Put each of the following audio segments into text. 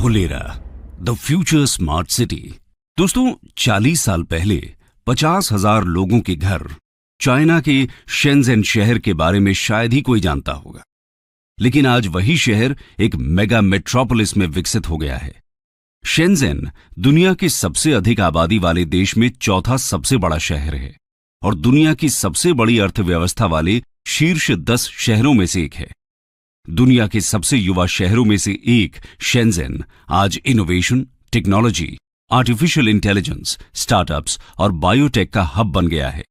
Dholera, the future smart city. दोस्तों, 40 साल पहले 50,000 लोगों के घर चाइना के शेंज़ेन शहर के बारे में शायद ही कोई जानता होगा, लेकिन आज वही शहर एक मेगा मेट्रोपोलिस में विकसित हो गया है। शेंज़ेन दुनिया के सबसे अधिक आबादी वाले देश में चौथा सबसे बड़ा शहर है और दुनिया की सबसे बड़ी अर्थव्यवस्था वाले शीर्ष 10 शहरों में से एक है। दुनिया के सबसे युवा शहरों में से एक शेंज़ेन आज innovation, technology, artificial intelligence, startups और बायोटेक का हब बन गया है।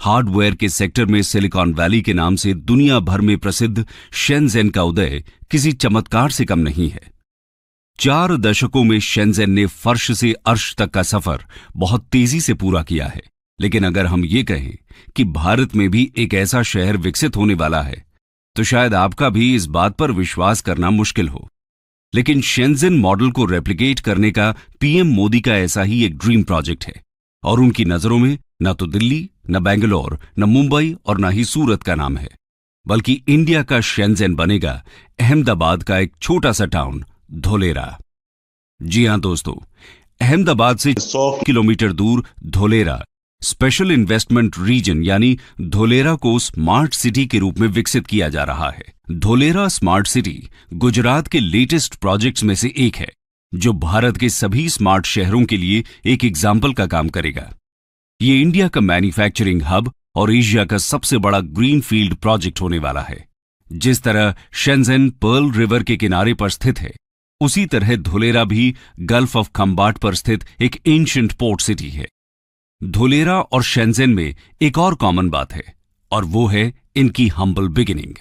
हार्डवेयर के सेक्टर में सिलिकॉन वैली के नाम से दुनिया भर में प्रसिद्ध शेंज़ेन का उदय किसी चमत्कार से कम नहीं है। 4 दशकों में शेंज़ेन ने फर्श से अर्श तक का सफर बहुत तेजी से पूरा किया है। लेकिन अगर हम ये कहें कि भारत में भी एक ऐसा शहर विकसित होने वाला है, तो शायद आपका भी इस बात पर विश्वास करना मुश्किल हो। लेकिन शेंज़ेन मॉडल को रेप्लिकेट करने का पीएम मोदी का ऐसा ही एक ड्रीम प्रोजेक्ट है और उनकी नजरों में न तो दिल्ली, न बेंगलोर, न मुंबई और न ही सूरत का नाम है, बल्कि इंडिया का शेंज़ेन बनेगा अहमदाबाद का एक छोटा सा टाउन धोलेरा। जी हां दोस्तों, अहमदाबाद से 100 किलोमीटर दूर धोलेरा स्पेशल इन्वेस्टमेंट रीजन यानी धोलेरा को स्मार्ट सिटी के रूप में विकसित किया जा रहा है। धोलेरा स्मार्ट सिटी गुजरात के लेटेस्ट प्रोजेक्ट्स में से एक है, जो भारत के सभी स्मार्ट शहरों के लिए एक एग्जाम्पल का काम करेगा। ये इंडिया का मैन्युफैक्चरिंग हब और एशिया का सबसे बड़ा ग्रीन फील्ड प्रोजेक्ट होने वाला है। जिस तरह शेंज़ेन पर्ल रिवर के किनारे पर स्थित है, उसी तरह धोलेरा भी गल्फ ऑफ खंबाट पर स्थित एक एंशिएंट पोर्ट सिटी है। धोलेरा और शेंज़ेन में एक और कॉमन बात है और वो है इनकी हम्बल बिगिनिंग।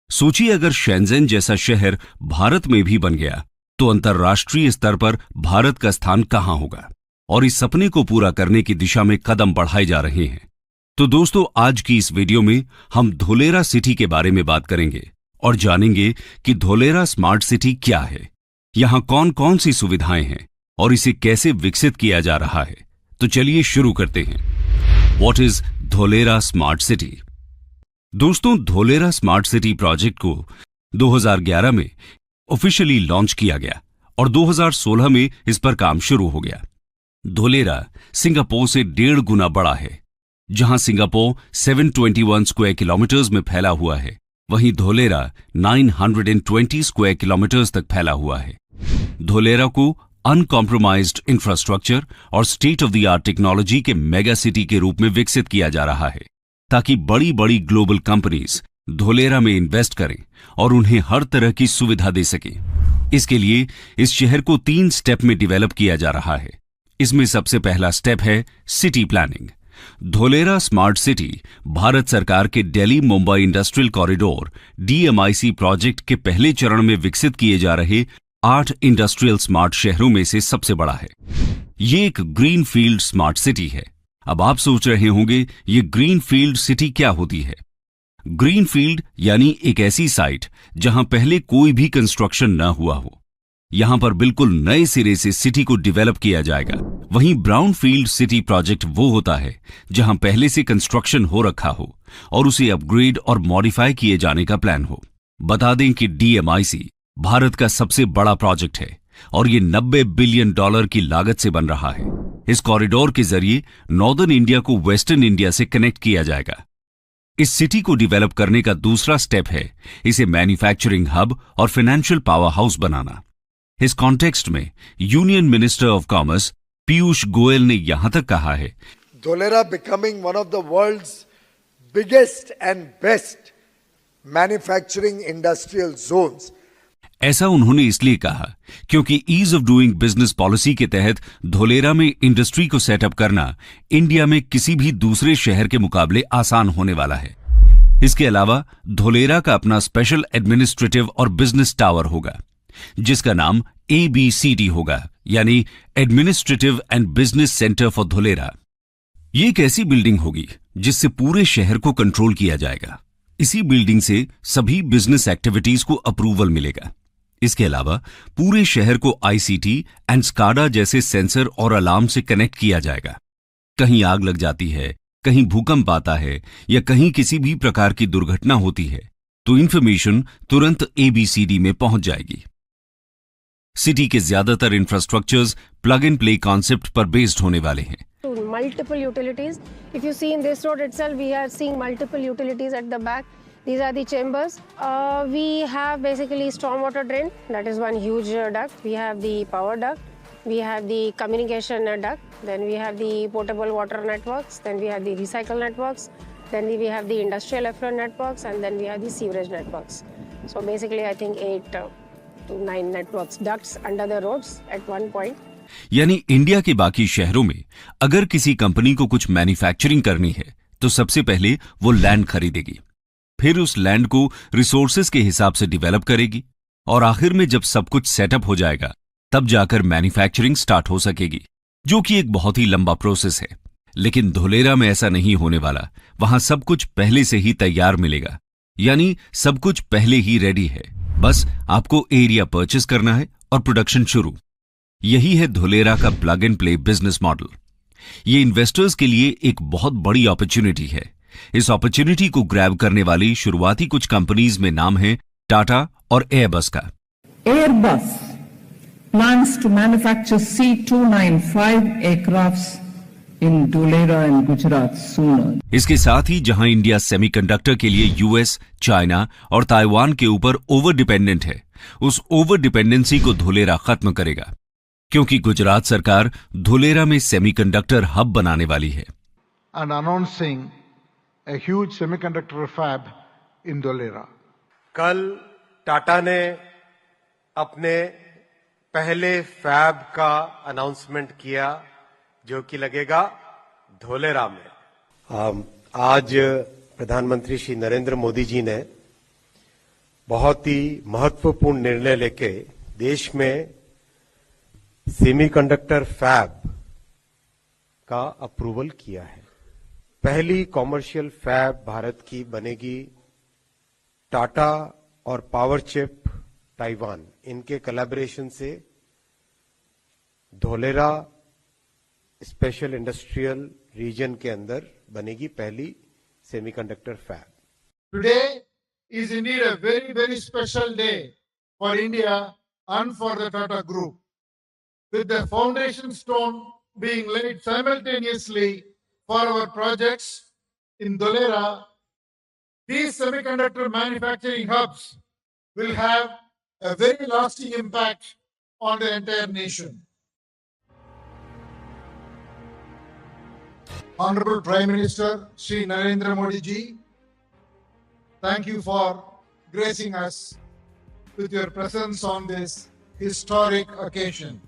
सोचिए, अगर शेंज़ेन जैसा शहर भारत में भी बन गया तो अंतर्राष्ट्रीय स्तर पर भारत का स्थान कहां होगा, और इस सपने को पूरा करने की दिशा में कदम बढ़ाए जा रहे हैं। तो दोस्तों, आज की इस वीडियो में हम धोलेरा सिटी के बारे में बात करेंगे और जानेंगे कि धोलेरा स्मार्ट सिटी क्या है, यहां कौन कौन सी सुविधाएं हैं और इसे कैसे विकसित किया जा रहा है। तो चलिए शुरू करते हैं। What is Dholera smart city? दोस्तों, धोलेरा स्मार्ट सिटी प्रोजेक्ट को 2011 में ऑफिशियली लॉन्च किया गया और 2016 में इस पर काम शुरू हो गया। धोलेरा सिंगापुर से 1.5 गुना बड़ा है। जहां सिंगापुर 721 स्क्वायर किलोमीटर्स में फैला हुआ है, वहीं धोलेरा 920 स्क्वायर किलोमीटर्स तक फैला हुआ है। धोलेरा को अनकॉम्प्रोमाइज्ड इंफ्रास्ट्रक्चर और state of the art technology के मेगा सिटी के रूप में विकसित किया जा रहा है, ताकि बड़ी बड़ी ग्लोबल कंपनीज धोलेरा में इन्वेस्ट करें और उन्हें हर तरह की सुविधा दे सकें। इसके लिए इस शहर को 3 स्टेप में डेवलप किया जा रहा है। इसमें सबसे पहला स्टेप है city planning. Dholera smart city Bharat सरकार के Delhi Mumbai industrial corridor DMIC project के पहले चरण में विकसित किए जा रहे 8 इंडस्ट्रियल स्मार्ट शहरों में से सबसे बड़ा है। ये एक ग्रीन फील्ड स्मार्ट सिटी है। अब आप सोच रहे होंगे, ये ग्रीन फील्ड सिटी क्या होती है? ग्रीन फील्ड यानी एक ऐसी साइट जहां पहले कोई भी कंस्ट्रक्शन न हुआ हो। यहां पर बिल्कुल नए सिरे से सिटी को डेवलप किया जाएगा। वहीं ब्राउन फील्ड सिटी प्रोजेक्ट वो होता है जहां पहले से कंस्ट्रक्शन हो रखा हो और उसे अपग्रेड और मॉडिफाई किए जाने का प्लान हो। बता दें कि DMIC भारत का सबसे बड़ा प्रोजेक्ट है और ये $90 बिलियन की लागत से बन रहा है। इस कॉरिडोर के जरिए नॉर्दर्न इंडिया को वेस्टर्न इंडिया से कनेक्ट किया जाएगा। इस सिटी को डेवलप करने का दूसरा स्टेप है इसे मैन्युफैक्चरिंग हब और फाइनेंशियल पावर हाउस बनाना। इस कॉन्टेक्स्ट में union minister of commerce Piyush Goyal ने यहां तक कहा है, Dholera becoming one of the world's biggest and best manufacturing industrial zones. ऐसा उन्होंने इसलिए कहा क्योंकि ease of doing business policy के तहत धोलेरा में इंडस्ट्री को सेटअप करना इंडिया में किसी भी दूसरे शहर के मुकाबले आसान होने वाला है। इसके अलावा धोलेरा का अपना स्पेशल एडमिनिस्ट्रेटिव और बिजनेस टावर होगा, जिसका नाम ABCD होगा, यानी administrative and business centre for Dholera. ये एक ऐसी बिल्डिंग होगी जिससे पूरे शहर को कंट्रोल किया जाएगा। इसी बिल्डिंग से सभी बिजनेस एक्टिविटीज को अप्रूवल मिलेगा। इसके अलावा पूरे शहर को ICT एंड SCADA जैसे सेंसर और अलार्म से कनेक्ट किया जाएगा। कहीं आग लग जाती है, कहीं भूकंप आता है या कहीं किसी भी प्रकार की दुर्घटना होती है, तो इंफॉर्मेशन तुरंत ABCD में पहुंच जाएगी। सिटी के ज्यादातर infrastructures plug and play concept पर बेस्ड होने वाले हैं। Multiple utilities. If you see in this road itself, we are seeing multiple utilities at the back. These are the chambers. We have basically stormwater drain. That is one huge duct. We have the power duct. We have the communication duct. Then we have the potable water networks. Then we have the recycle networks. Then we have the industrial effluent networks. And then we have the sewerage networks. So basically, I think 8 to 9 networks, ducts under the roads at one point. यानी India के बाकी शहरों में अगर किसी company को कुछ manufacturing करनी है तो सबसे पहले वो लैंड खरीदेगी, फिर उस लैंड को रिसोर्सेज के हिसाब से डेवलप करेगी और आखिर में जब सब कुछ सेटअप हो जाएगा तब जाकर मैन्युफैक्चरिंग स्टार्ट हो सकेगी, जो कि एक बहुत ही लंबा प्रोसेस है। लेकिन धोलेरा में ऐसा नहीं होने वाला। वहां सब कुछ पहले से ही तैयार मिलेगा, यानी सब कुछ पहले ही रेडी है, बस आपको एरिया परचेस करना है और प्रोडक्शन शुरू। यही है धोलेरा का plug and play business model. ये इन्वेस्टर्स के लिए एक बहुत बड़ी अपॉर्चुनिटी है। इस अपॉर्चुनिटी को ग्रैब करने वाली शुरुआती कुछ कंपनीज में नाम है टाटा और एयरबस का। Airbus plans to manufacture C295 aircrafts in Dholera and Gujarat sooner. इसके साथ ही जहां इंडिया सेमीकंडक्टर के लिए यूएस, चाइना और ताइवान के ऊपर ओवर डिपेंडेंट है, उस ओवर डिपेंडेंसी को धोलेरा खत्म करेगा, क्योंकि गुजरात सरकार धोलेरा में सेमीकंडक्टर हब बनाने वाली है। And announcing a huge semiconductor fab in Dholera. कल टाटा ने अपने पहले फैब का अनाउंसमेंट किया जो कि लगेगा धोलेरा में। आज प्रधानमंत्री श्री नरेंद्र मोदी जी ने बहुत ही महत्वपूर्ण निर्णय लेके देश में सेमीकंडक्टर फैब का अप्रूवल किया है। पहली कॉमर्शियल फैब भारत की बनेगी टाटा और पावर चिप ताइवान, इनके कोलैबोरेशन से धोलेरा स्पेशल इंडस्ट्रियल रीजन के अंदर बनेगी पहली semiconductor fab. Today is indeed a very, very special day for India and for the Tata Group, with the foundation stone being laid simultaneously for our projects in Dholera. These semiconductor manufacturing hubs will have a very lasting impact on the entire nation. Honorable Prime Minister Shri Narendra Modi ji, thank you for gracing us with your presence on this historic occasion.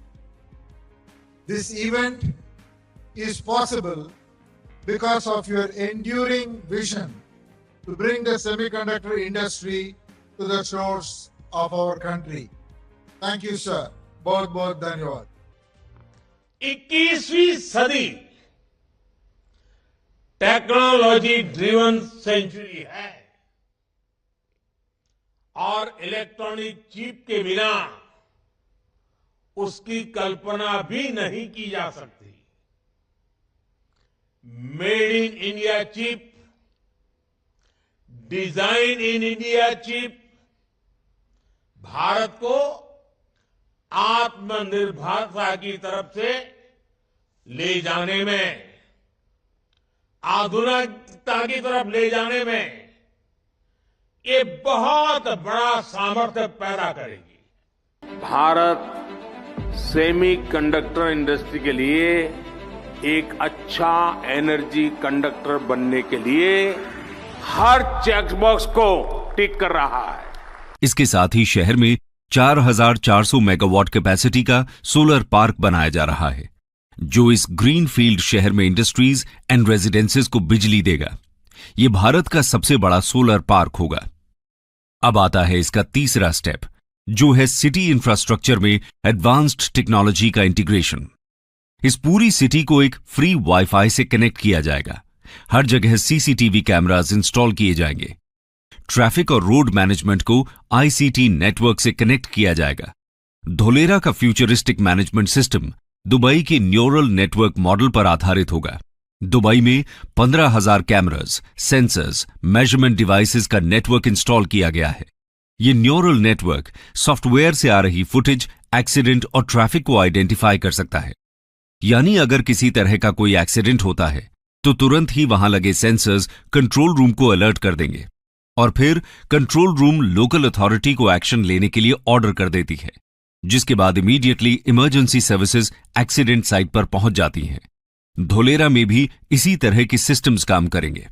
This event is possible because of your enduring vision to bring the semiconductor industry to the shores of our country. Thank you, sir. बहुत बहुत धन्यवाद। 21वीं सदी technology driven century है और electronic chip के बिना उसकी कल्पना भी नहीं की जा सकती। Made in India chip, design in India chip Bharat को आत्मनिर्भरता की तरफ से ले जाने में, आधुनिकता की तरफ ले जाने में ये बहुत बड़ा सामर्थ्य पैदा करेगी। भारत सेमीकंडक्टर इंडस्ट्री के लिए एक अच्छा एनर्जी कंडक्टर बनने के लिए हर चेकबॉक्स को टिक कर रहा है। इसके साथ ही शहर में 4,400 मेगावाट कैपेसिटी का सोलर पार्क बनाया जा रहा है, जो इस ग्रीन फील्ड शहर में इंडस्ट्रीज एंड रेजिडेंसेस को बिजली देगा। ये भारत का सबसे बड़ा सोलर पार्क होगा। अब आता है इसका तीसरा स्टेप, जो है सिटी इंफ्रास्ट्रक्चर में एडवांस्ड टेक्नोलॉजी का इंटीग्रेशन। इस पूरी सिटी को एक फ्री वाईफाई से कनेक्ट किया जाएगा। हर जगह सीसीटीवी कैमरास इंस्टॉल किए जाएंगे। ट्रैफिक और रोड मैनेजमेंट को आईसीटी नेटवर्क से कनेक्ट किया जाएगा। धोलेरा का फ्यूचरिस्टिक मैनेजमेंट सिस्टम दुबई के न्यूरल नेटवर्क मॉडल पर आधारित होगा। दुबई में 15,000 कैमरास, सेंसर्स, मेजरमेंट डिवाइसेस का नेटवर्क इंस्टॉल किया गया है। ये न्यूरल नेटवर्क सॉफ्टवेयर से आ रही फुटेज, एक्सीडेंट और ट्रैफिक को आइडेंटिफाई कर सकता है। यानी अगर किसी तरह का कोई एक्सीडेंट होता है तो तुरंत ही वहां लगे सेंसर्स कंट्रोल रूम को अलर्ट कर देंगे और फिर कंट्रोल रूम लोकल अथॉरिटी को एक्शन लेने के लिए ऑर्डर कर देती है, जिसके बाद immediately emergency services accident site पर पहुंच जाती हैं। धोलेरा में भी इसी तरह की सिस्टम्स काम करेंगे।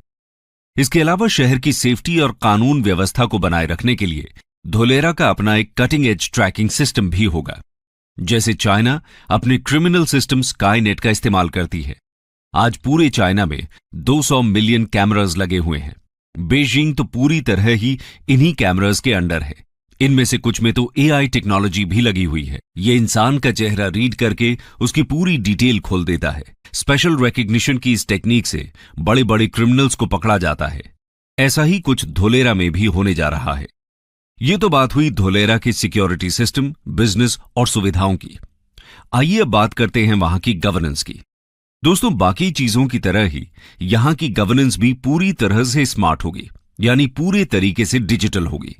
इसके अलावा शहर की सेफ्टी और कानून व्यवस्था को बनाए रखने के लिए धोलेरा का अपना एक कटिंग एज ट्रैकिंग सिस्टम भी होगा। जैसे चाइना अपने क्रिमिनल सिस्टम स्काईनेट का इस्तेमाल करती है। आज पूरे चाइना में 200 मिलियन कैमरास लगे हुए हैं। बीजिंग तो पूरी तरह ही इन्हीं कैमरास के अंडर है। इनमें से कुछ में तो एआई टेक्नोलॉजी भी लगी हुई है। ये इंसान का चेहरा रीड करके उसकी पूरी डिटेल खोल देता है। स्पेशल रिकग्निशन की इस टेक्निक से बड़े बड़े क्रिमिनल्स को पकड़ा जाता है। ऐसा ही कुछ धोलेरा में भी होने जा रहा है। ये तो बात हुई धोलेरा की सिक्योरिटी सिस्टम, बिजनेस और सुविधाओं की। आइए अब बात करते हैं वहां की गवर्नेंस की। दोस्तों, बाकी चीजों की तरह ही यहां की गवर्नेंस भी पूरी तरह से स्मार्ट होगी, यानी पूरे तरीके से डिजिटल होगी।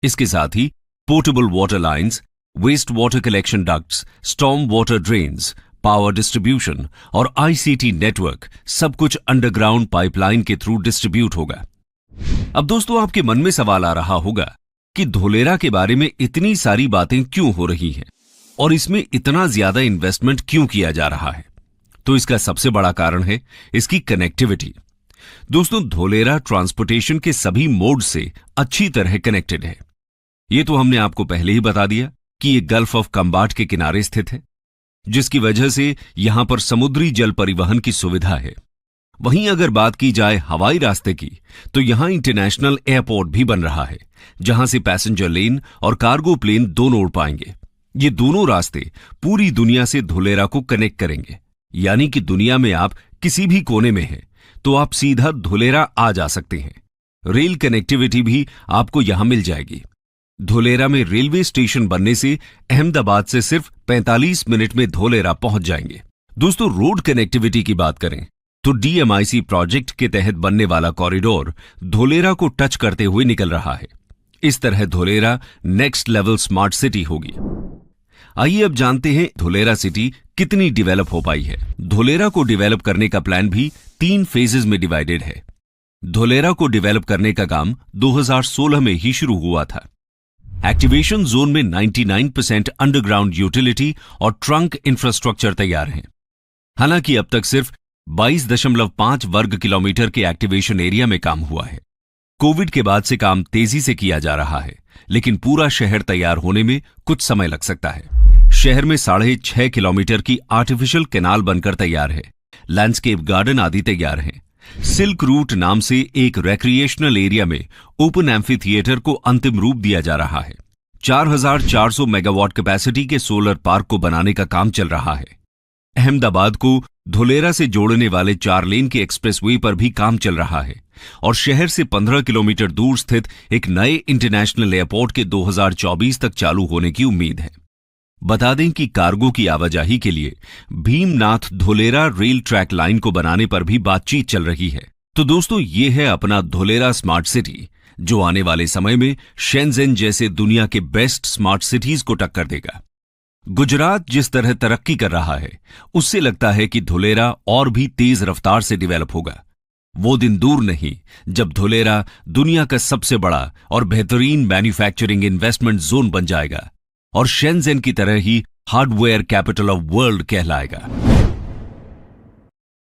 इसके साथ ही portable water lines, waste water collection ducts, storm water drains, power distribution और आईसीटी नेटवर्क सब कुछ अंडरग्राउंड पाइपलाइन के थ्रू डिस्ट्रीब्यूट होगा। अब दोस्तों, आपके मन में सवाल आ रहा होगा कि धोलेरा के बारे में इतनी सारी बातें क्यों हो रही हैं और इसमें इतना ज्यादा इन्वेस्टमेंट क्यों किया जा रहा है। तो इसका सबसे बड़ा कारण है इसकी कनेक्टिविटी। दोस्तों, धोलेरा ट्रांसपोर्टेशन के सभी मोड से अच्छी तरह कनेक्टेड है। ये तो हमने आपको पहले ही बता दिया कि ये गल्फ ऑफ कंबाट के किनारे स्थित है, जिसकी वजह से यहां पर समुद्री जल परिवहन की सुविधा है। वहीं अगर बात की जाए हवाई रास्ते की, तो यहां इंटरनेशनल एयरपोर्ट भी बन रहा है, जहां से पैसेंजर लेन और कार्गो प्लेन दोनों उड़ पाएंगे। ये दोनों रास्ते पूरी दुनिया से धोलेरा को कनेक्ट करेंगे, यानी कि दुनिया में आप किसी भी कोने में हैं तो आप सीधा धोलेरा आ जा सकते हैं। रेल कनेक्टिविटी भी आपको यहां मिल जाएगी। धोलेरा में रेलवे स्टेशन बनने से अहमदाबाद से सिर्फ 45 मिनट में धोलेरा पहुंच जाएंगे। दोस्तों, रोड कनेक्टिविटी की बात करें तो डीएमआईसी प्रोजेक्ट के तहत बनने वाला कॉरिडोर धोलेरा को टच करते हुए निकल रहा है। इस तरह Dholera next level smart city होगी। आइए अब जानते हैं धोलेरा सिटी कितनी डेवलप हो पाई है। धोलेरा को डेवलप करने का प्लान भी 3 फेजेस में डिवाइडेड है। धोलेरा को डेवलप करने का काम 2016 में ही शुरू हुआ था। एक्टिवेशन जोन में 99% अंडरग्राउंड यूटिलिटी और ट्रंक इंफ्रास्ट्रक्चर तैयार हैं। हालांकि अब तक सिर्फ 22.5 वर्ग किलोमीटर के एक्टिवेशन एरिया में काम हुआ है। कोविड के बाद से काम तेजी से किया जा रहा है, लेकिन पूरा शहर तैयार होने में कुछ समय लग सकता है। शहर में 6.5 किलोमीटर की आर्टिफिशियल कैनाल बनकर तैयार है। लैंडस्केप गार्डन आदि तैयार हैं। सिल्क रूट नाम से एक रिक्रिएशनल एरिया में ओपन एम्फी थिएटर को अंतिम रूप दिया जा रहा है। 4400 मेगावाट कैपेसिटी के सोलर पार्क को बनाने का काम चल रहा है। अहमदाबाद को धोलेरा से जोड़ने वाले 4 लेन के एक्सप्रेसवे पर भी काम चल रहा है और शहर से 15 किलोमीटर दूर स्थित एक नए इंटरनेशनल एयरपोर्ट के 2024 तक चालू होने की उम्मीद है। बता दें कि कार्गो की आवाजाही के लिए Bhimnath Dholera rail track line को बनाने पर भी बातचीत चल रही है। तो दोस्तों, ये है अपना धोलेरा स्मार्ट सिटी, जो आने वाले समय में शेंजेन जैसे दुनिया के बेस्ट स्मार्ट सिटीज को टक्कर देगा। गुजरात जिस तरह तरक्की कर रहा है, उससे लगता है कि धोलेरा और भी तेज रफ्तार से डेवलप होगा। वो दिन दूर नहीं जब धोलेरा दुनिया का सबसे बड़ा और बेहतरीन मैन्युफैक्चरिंग इन्वेस्टमेंट जोन बन जाएगा और शेंजेन की तरह ही हार्डवेयर कैपिटल ऑफ वर्ल्ड कहलाएगा।